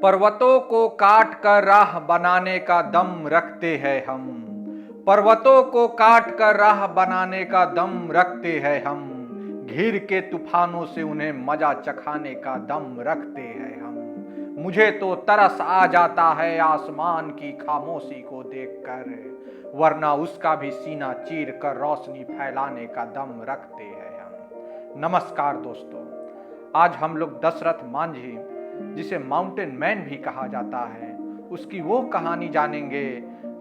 पर्वतों को काट कर राह बनाने का दम रखते हैं हम। पर्वतों को काट कर राह बनाने का दम रखते हैं हम। घिर के तूफानों से उन्हें मजा चखाने का दम रखते हैं हम। मुझे तो तरस आ जाता है आसमान की खामोशी को देखकर, वरना उसका भी सीना चीर कर रोशनी फैलाने का दम रखते हैं हम। नमस्कार दोस्तों, आज हम लोग दशरथ मांझी, जिसे माउंटेन मैन भी कहा जाता है, उसकी वो कहानी जानेंगे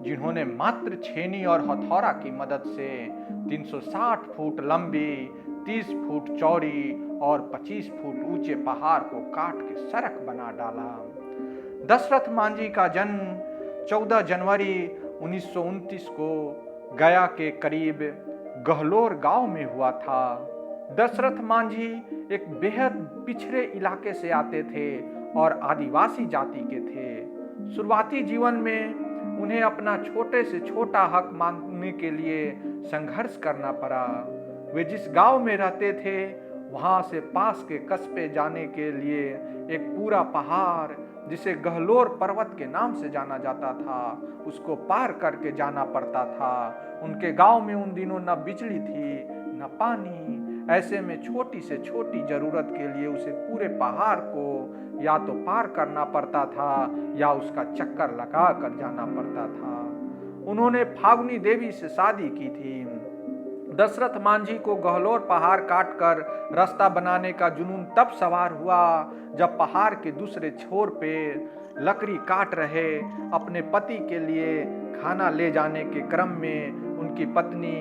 जिन्होंने मात्र छेनी और हथौड़ा की मदद से 360 फुट लंबी, 30 फुट चौड़ी और 25 फुट ऊंचे पहाड़ को काट के सड़क बना डाला। दशरथ मांझी का जन्म 14 जनवरी 1929 को गया के करीब गहलोर गांव में हुआ था। दशरथ मांझी एक बेहद पिछड़े इलाके से आते थे और आदिवासी जाति के थे। शुरुआती जीवन में उन्हें अपना छोटे से छोटा हक मांगने के लिए संघर्ष करना पड़ा। वे जिस गांव में रहते थे वहां से पास के कस्बे जाने के लिए एक पूरा पहाड़, जिसे गहलोर पर्वत के नाम से जाना जाता था, उसको पार करके जाना पड़ता था। उनके गांव में उन दिनों न बिजली थी न पानी। ऐसे में छोटी से छोटी जरूरत के लिए उसे पूरे पहाड़ को या तो पार करना पड़ता था या उसका चक्कर लगा कर जाना पड़ता था। उन्होंने फागुनी देवी से शादी की थी। दशरथ मांझी को गहलोर पहाड़ काटकर रास्ता बनाने का जुनून तब सवार हुआ जब पहाड़ के दूसरे छोर पे लकड़ी काट रहे अपने पति के लिए खाना ले जाने के क्रम में उनकी पत्नी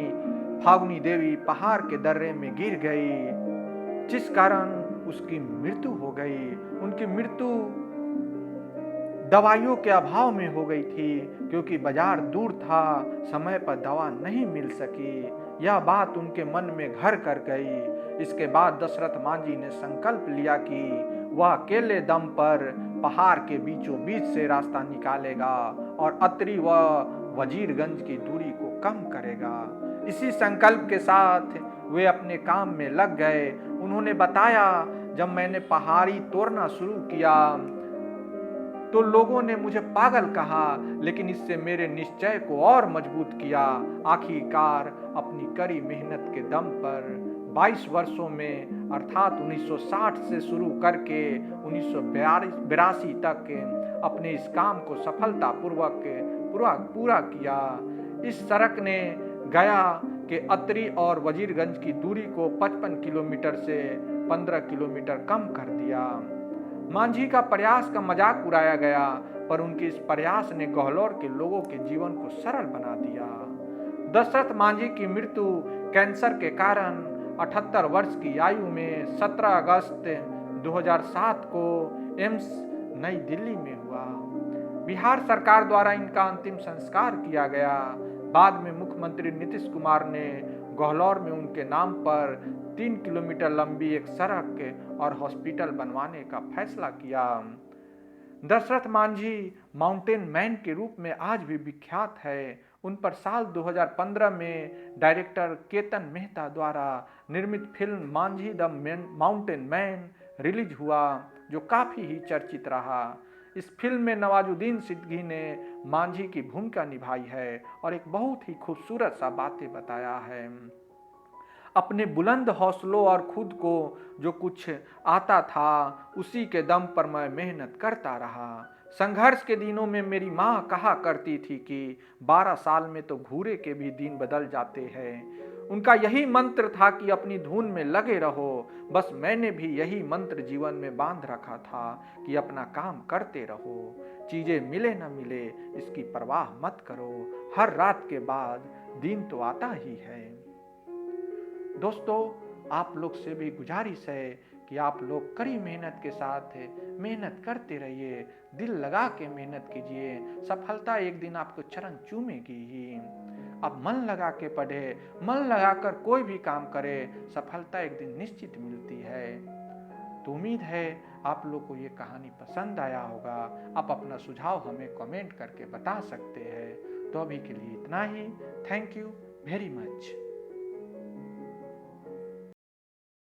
फागुनी देवी पहाड़ के दर्रे में गिर गई, जिस कारण उसकी मृत्यु हो गई। उनकी मृत्यु दवाइयों के अभाव में हो गई थी, क्योंकि बाजार दूर था, समय पर दवा नहीं मिल सकी। यह बात उनके मन में घर कर गई। इसके बाद दशरथ मांझी ने संकल्प लिया कि वह अकेले दम पर पहाड़ के बीचों बीच से रास्ता निकालेगा और अत्रि व वजीरगंज की दूरी को कम करेगा। इसी संकल्प के साथ वे अपने काम में लग गए। उन्होंने बताया, जब मैंने पहाड़ी तोड़ना शुरू किया तो लोगों ने मुझे पागल कहा, लेकिन इससे मेरे निश्चय को और मजबूत किया। आखिरकार अपनी कड़ी मेहनत के दम पर 22 वर्षों में, अर्थात 1960 से शुरू करके 1982 तक अपने इस काम को सफलतापूर्वक पूरा किया। इस सड़क ने गया के अत्रि और वजीरगंज की दूरी को 55 किलोमीटर से 15 किलोमीटर कम कर दिया। मांझी का प्रयास का मजाक उड़ाया गया, पर उनके इस प्रयास ने गहलोर के लोगों के जीवन को सरल बना दिया। दशरथ मांझी की मृत्यु कैंसर के कारण 78 वर्ष की आयु में 17 अगस्त 2007 को एम्स नई दिल्ली में हुआ। बिहार सरकार द्वारा इनका अंतिम संस्कार किया गया। बाद में मुख्यमंत्री नीतीश कुमार ने गहलोर में उनके नाम पर 3 किलोमीटर लंबी एक सड़क और हॉस्पिटल बनवाने का फैसला किया। दशरथ मांझी माउंटेन मैन के रूप में आज भी विख्यात है। उन पर साल 2015 में डायरेक्टर केतन मेहता द्वारा निर्मित film Manjhi the mountain man release हुआ, जो काफी ही चर्चित रहा। इस फिल्म में नवाजुद्दीन सिद्दीकी ने मांझी की भूमिका निभाई है और एक बहुत ही खूबसूरत सा बातें बताया है। अपने बुलंद हौसलों और खुद को जो कुछ आता था उसी के दम पर मैं मेहनत करता रहा। संघर्ष के दिनों में मेरी माँ कहा करती थी कि 12 साल में तो घूरे के भी दिन बदल जाते हैं। उनका यही मंत्र था कि अपनी धुन में लगे रहो। बस मैंने भी यही मंत्र जीवन में बांध रखा था कि अपना काम करते रहो। चीजें मिले न मिले इसकी परवाह मत करो, हर रात के बाद दिन तो आता ही है। दोस्तों, आप लोग से भी गुजारिश है कि आप लोग कड़ी मेहनत के साथ मेहनत करते रहिए, दिल लगा के मेहनत कीजिए। सफलता एक दिन आपको चरण चूमेगी ही। आप मन लगा के पढ़े, मन लगाकर कोई भी काम करे, सफलता एक दिन निश्चित मिलती है। तो उम्मीद है आप लोग को ये कहानी पसंद आया होगा। आप अपना सुझाव हमें कमेंट करके बता सकते हैं। तो अभी के लिए इतना ही। Thank you very much.